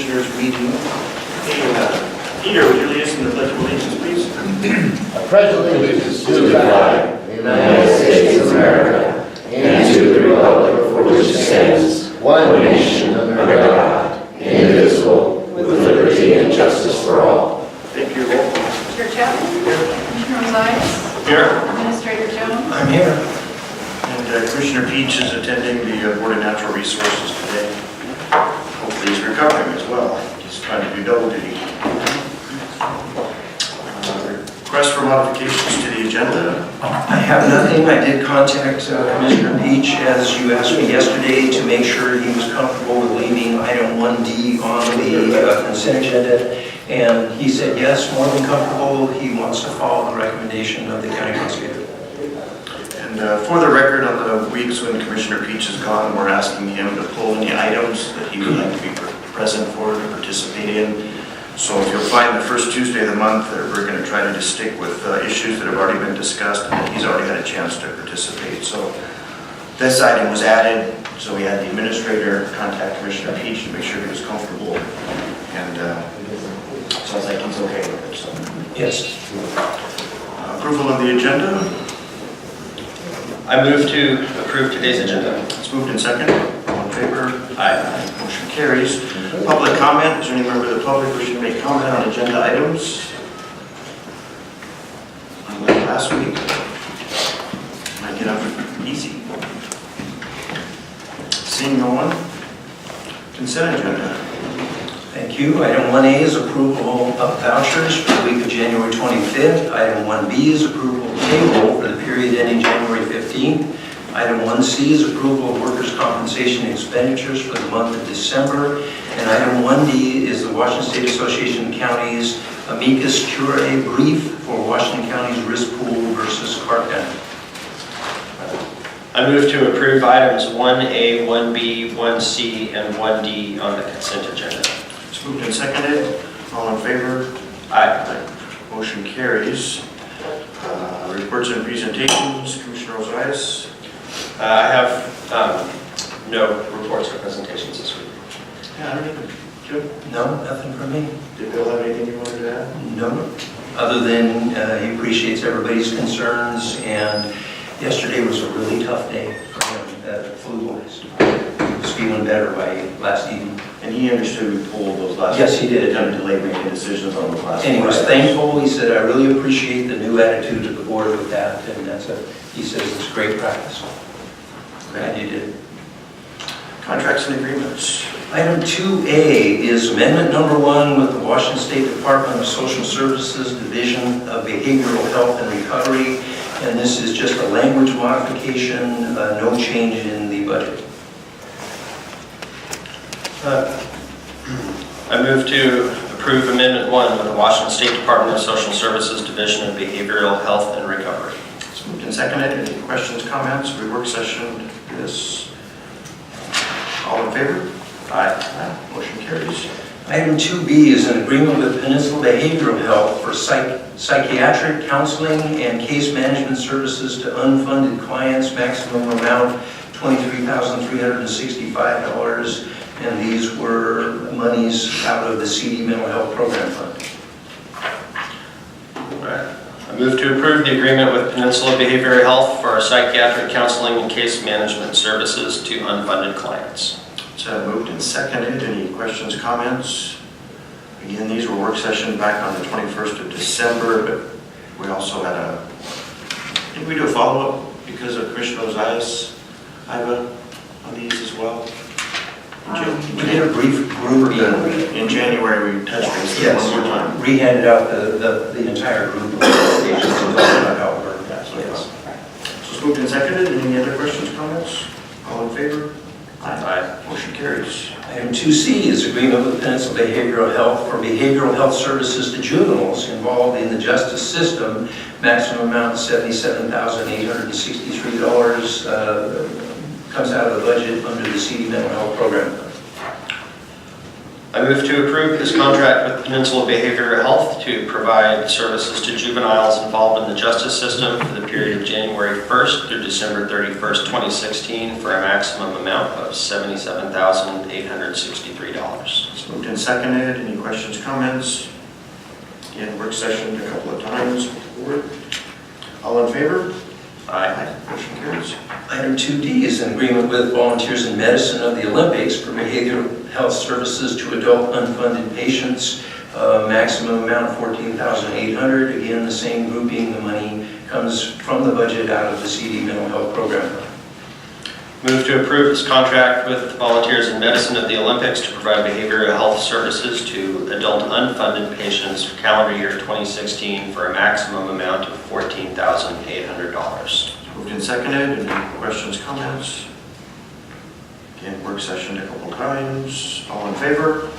Commissioners meeting. Peter, would you lead us in the Pledge of Allegiance, please? I pledge allegiance to the flag of the United States of America and to the republic for which it stands, one nation under God, indivisible, with liberty and justice for all. Thank you. Roll. Chair Chapman? Here. Commissioner Rosales? Here. Administrator Jones? I'm here. And Commissioner Peach is attending the Board of Natural Resources today. Hopefully he's recovering as well. He's trying to do double duty. Request for modifications to the agenda. I have nothing. I did contact Commissioner Peach, as you asked me yesterday, to make sure he was comfortable with leaving item 1D on the consent agenda. And he said yes, more than comfortable. He wants to follow the recommendation of the county prosecutor. And for the record, on the weeks when Commissioner Peach is gone, we're asking him to pull any items that he would like to be present for, to participate in. So if you'll find the first Tuesday of the month, we're going to try to just stick with issues that have already been discussed and that he's already had a chance to participate. So this item was added, so we had the administrator contact Commissioner Peach to make sure he was comfortable. And sounds like he's okay with it. So. Yes. Approval of the agenda. I move to approve today's agenda. It's moved in second. All in favor? Aye. Motion carries. Public comment. Is there any member of the public wishing to make comment on agenda items? Unlike last week. Might get up easy. Seeing no one. Consent agenda. Thank you. Item 1A is approval of vouchers for the week of January 25th. Item 1B is approval of payroll for the period ending January 15th. Item 1C is approval of workers' compensation expenditures for the month of December. And item 1D is the Washington State Association of Counties amicus curiae brief for Washington County's risk pool versus Clark County. I move to approve items 1A, 1B, 1C, and 1D on the consent agenda. It's moved and seconded. All in favor? Aye. Motion carries. Reports and presentations. Commissioner Rosales. I have no reports or presentations this week. Yeah, I don't even. Jim, No, nothing from me. did Bill have anything you wanted to add? No, other than he appreciates everybody's concerns, and yesterday was a really tough day for him, flu-wise. He was feeling better by last evening. And he understood we pulled those last. Yes, he did. Kind of delayed making decisions on the last. And he was four thankful. He said, I really appreciate the new attitude of the board with that, and he says it's great practice. Glad you did. Contracts and agreements. Item 2A is amendment number 1 with the Washington State Department of Social Services Division of Behavioral Health and Recovery, and this is just a language modification, no change in the budget. I move to approve Amendment 1 with the Washington State Department of Social Services Division of Behavioral Health and Recovery. It's moved and seconded. Any questions, comments? We work session this. All in favor? Aye. Motion carries. Item 2B is an agreement with Peninsula Behavioral Health for psychiatric counseling and case management services to unfunded clients, maximum amount $23,365, and these were monies out of the CD Mental Health Program Fund. All right. I move to approve the agreement with Peninsula Behavioral Health for our psychiatric counseling and case management services to unfunded clients. It's moved and seconded. Any questions, comments? Again, these were work session back on the 21st of December, but we also had did we do a follow-up because of Commissioner Rosales, Iva, on these as well? We did a brief group meeting. In January, we touched base Yes, one more time. we handed out the entire group of applications and talked about how it worked. Yes. So it's moved and seconded. Any other questions, comments? All in favor? Aye. Motion carries. Item 2C is agreement with Peninsula Behavioral Health for behavioral health services to juveniles involved in the justice system. Maximum amount $77,863 comes out of the budget under the CD Mental Health Program. I move to approve this contract with Peninsula Behavioral Health to provide services to juveniles involved in the justice system for the period of January 1st through December 31st, 2016 for a maximum amount of $77,863. It's moved and seconded. Any questions, comments? Again, work session a couple of times. All in favor? Aye. Motion carries. Item 2D is an agreement with Volunteers in Medicine of the Olympics for behavioral health services to adult unfunded patients. Maximum amount of $14,800. Again, the same grouping. The money comes from the budget out of the CD Mental Health Program. Move to approve this contract with Volunteers in Medicine of the Olympics to provide behavioral health services to adult unfunded patients for calendar year 2016 for a maximum amount of $14,800. Moved and seconded. Any questions, comments? Again, work session a couple times. All in favor?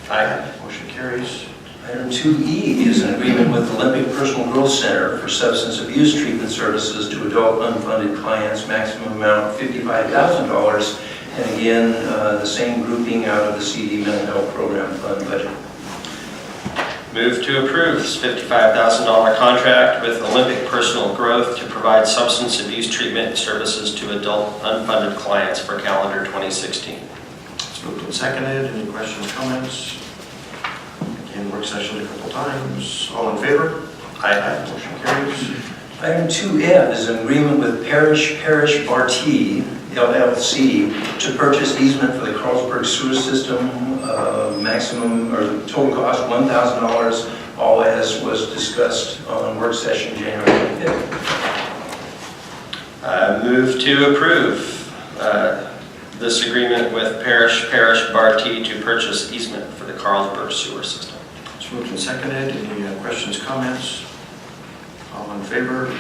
Aye. Motion carries. Item 2E is an agreement with Olympic Personal Growth Center for substance abuse treatment services to adult unfunded clients, maximum amount of $55,000. And again, the same grouping out of the CD Mental Health Program Fund budget. Move to approve this $55,000 contract with Olympic Personal Growth to provide substance abuse treatment services to adult unfunded clients for calendar 2016. It's moved and seconded. Any questions, comments? Again, work session a couple times. All in favor? Aye. Motion carries. Item 2F is an agreement with Parish Bartee, LLC, to purchase easement for the Carlsberg sewer system, maximum or total cost $1,000, all as was discussed on work session January 5th. Move to approve this agreement with Parish Bartee to purchase easement for the Carlsberg sewer system. It's moved and seconded. Any questions, comments? All in favor?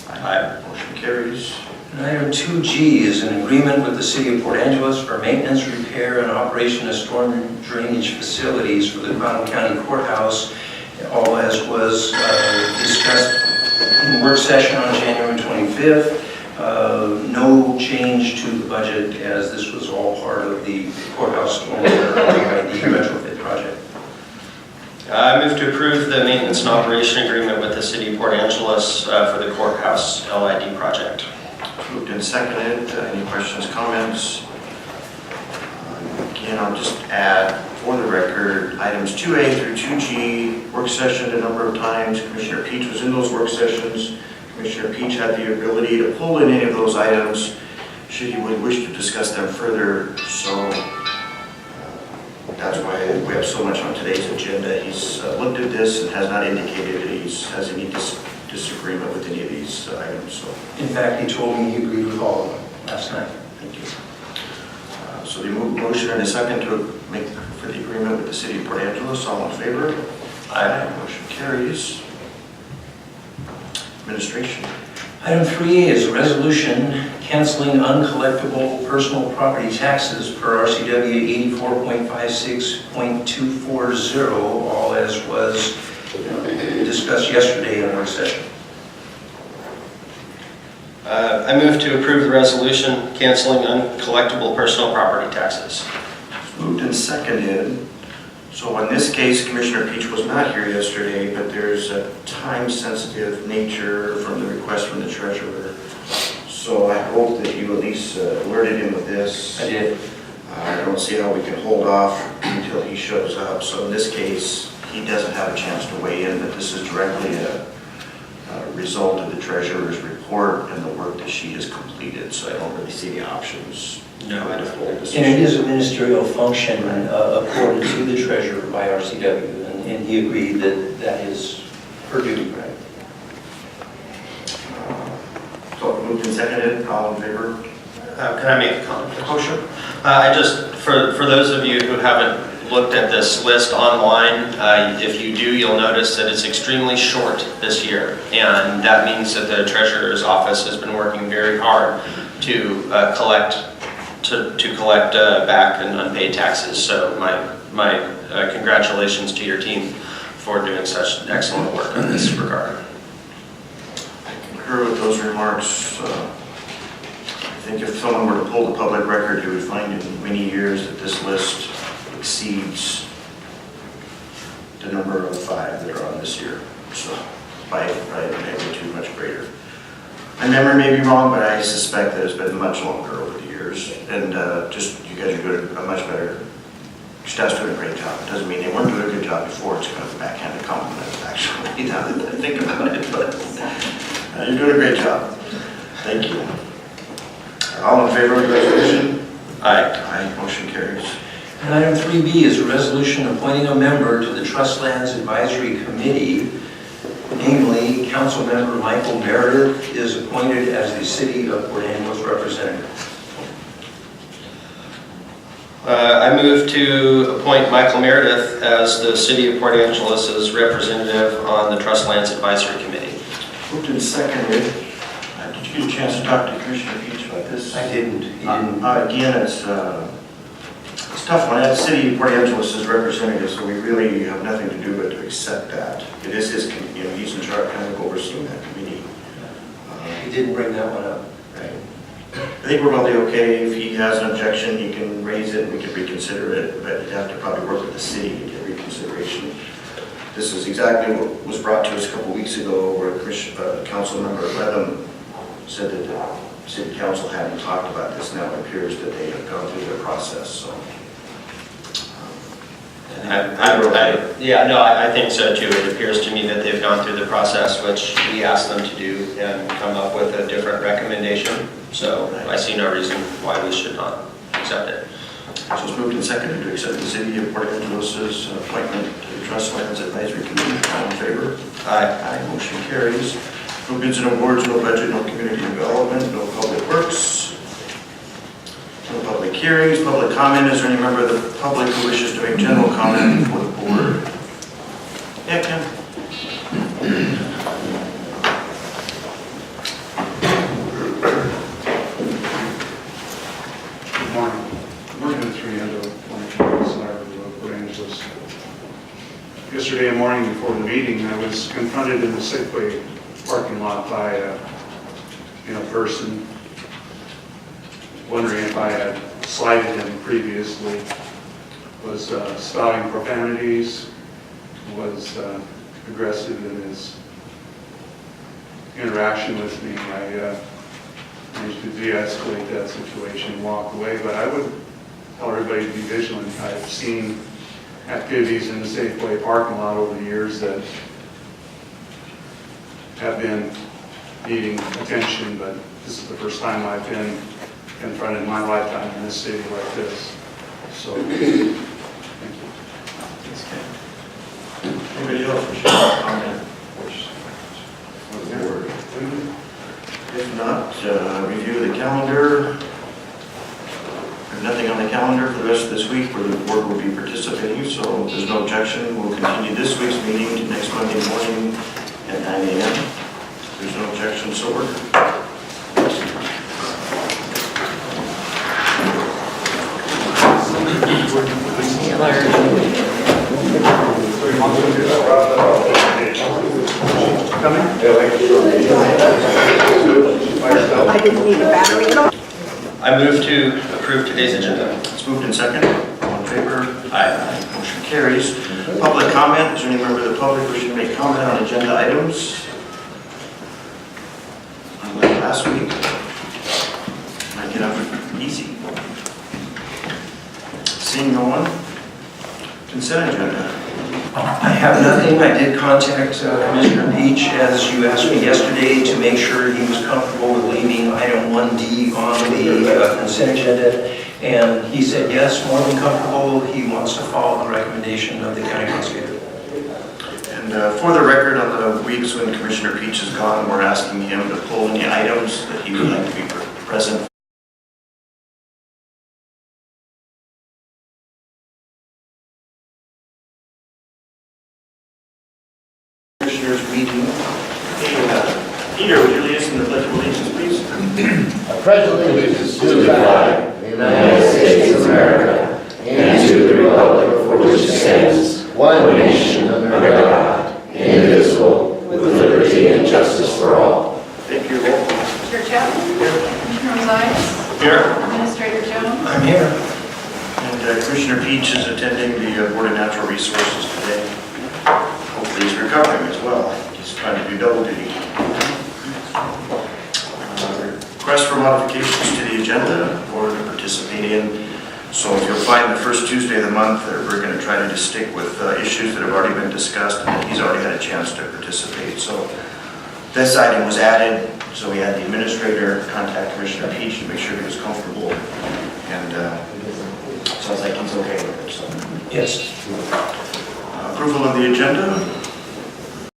Aye. Motion carries. And item 2G is an agreement with the City of Port Angeles for maintenance, repair, and operation of storm drainage facilities for the Clallam County Courthouse, all as was discussed in work session on January 25th. No change to the budget as this was all part of the courthouse stormwater ID retrofit project. I move to approve the maintenance and operation agreement with the City of Port Angeles for the courthouse LID project. Moved and seconded. Any questions, comments? Again, I'll just add for the record, items 2A through 2G, work session a number of times. Commissioner Peach was in those work sessions. Commissioner Peach had the ability to pull in any of those items should he would wish to discuss them further. So that's why we have so much on today's agenda. He's looked at this and has not indicated that he has any disagreement with any of these items. So, In fact, he told me he agreed with all of them last night. thank you. So the motion and a second to make for the agreement with the City of Port Angeles. All in favor? Aye. Motion carries. Administration. Item 3 is a resolution canceling uncollectible personal property taxes per RCW 84.56.240, all as was discussed yesterday in work session. I move to approve the resolution canceling uncollectible personal property taxes. Moved and seconded. So in this case, Commissioner Peach was not here yesterday, but there's a time-sensitive nature from the request from the treasurer. So I hope that you at least alerted him of this. I did. I don't see how we can hold off until he shows up. So in this case, he doesn't have a chance to weigh in, but this is directly a result of the treasurer's report and the work that she has completed. So I don't really see the options. No, I don't. And it is a ministerial function according to the treasurer by RCW, and he agreed that that is her duty. Right. So moved and seconded, all in favor? Can I make a comment? Oh, sure. I just, for those of you who haven't looked at this list online, if you do, you'll notice that it's extremely short this year. And that means that the treasurer's office has been working very hard to collect back and unpaid taxes. So my congratulations to your team for doing such excellent work in this regard. I concur with those remarks. I think if someone were to pull the public record, you would find in many years that this list exceeds the number of 5 that are on this year. So by magnitude much greater. My memory may be wrong, but I suspect that it's been much longer over the years. And just you guys are doing a much better. Staff's doing a great job. It doesn't mean they weren't doing a good job before. It's kind of a backhanded compliment, actually, now that I think about it. But you're doing a great job. Thank you. All in favor of the resolution? Aye. Aye. Motion carries. And item 3B is a resolution appointing a member to the Trust Lands Advisory Committee. Namely, Council Member Michael Meredith is appointed as the City of Port Angeles representative. I move to appoint Michael Meredith as the City of Port Angeles' representative on the Trust Lands Advisory Committee. Moved and seconded. Did you get a chance to talk to Commissioner Peach about this? I didn't. He didn't. Again, it's a tough one. As City of Port Angeles' representative, so we really have nothing to do but to accept that. It is his, he's in charge, kind of overseeing that committee. He didn't bring that one up. Right. I think we're probably okay. If he has an objection, he can raise it, we can reconsider it, but you'd have to probably work with the city to get reconsideration. This is exactly what was brought to us a couple weeks ago, where Council Member Clallam said that the City Council hadn't talked about this. Now it appears that they have gone through the process, so. I think so too. It appears to me that they've gone through the process, which we asked them to do, and come up with a different recommendation. So I see no reason why we should not accept it. So it's moved and seconded to accept the City of Port Angeles' appointment to the Trust Lands Advisory Committee. All in favor? Aye. Aye. Motion carries. No bids and awards, no budget, no community development, no public works, no public hearings, public comment. Is there any member of the public who wishes to make general comment before the board? Yeah, Ken. Good morning. Good morning to 300 Port Angeles. Yesterday morning before the meeting, I was confronted in the Safeway parking lot by a person wondering if I had slighted him previously, was spouting profanities, was aggressive in his interaction with me. I managed to de-escalate that situation and walk away, but I would tell everybody to be vigilant. I've seen activities in the Safeway parking lot over the years that have been needing attention, but this is the first time I've been confronted in my lifetime in this city like this. So, thank you. Anybody else wish to comment? For the board? If not, review the calendar. There's nothing on the calendar for the rest of this week where the board will be participating, so if there's no objection, we'll continue this week's meeting to next Monday morning at 9 a.m. There's no objection, so ordered. I didn't need a battery at all. I move to approve today's agenda. It's moved in second. All in favor? Aye. Motion carries. Public comment. Is there any member of the public wishing to make comment on agenda items? Unlike last week. Might get out easy. Seeing no one. Consent agenda. I have nothing. I did contact Commissioner Peach, as you asked me yesterday, to make sure he was comfortable with leaving item 1D on the consent agenda. And he said yes, more than comfortable. He wants to follow the recommendation of the county prosecutor. And for the record, on the weeks when Commissioner Peach is gone, we're asking him to pull any items that he would like to be present. Commissioners meeting. Hey, Peter, would you lead us in the Pledge of Allegiance, please? I pledge allegiance to the flag of the United States of America and to the republic for which it stands, one nation under God, indivisible, with liberty and justice for all. Thank you, roll. Chair Chapman? Commissioner Zines? Here. Administrator Jones? I'm here. And Commissioner Peach is attending the Board of Natural Resources today. He's recovering as well. He's trying to do double duty. Request for modifications to the agenda or to participate in. So if you'll find the first Tuesday of the month, we're going to try to just stick with issues that have already been discussed and that he's already had a chance to participate. So this item was added, so we had the administrator contact Commissioner Peach to make sure he was comfortable. And sounds like he's okay with it. So Yes. approval of the agenda.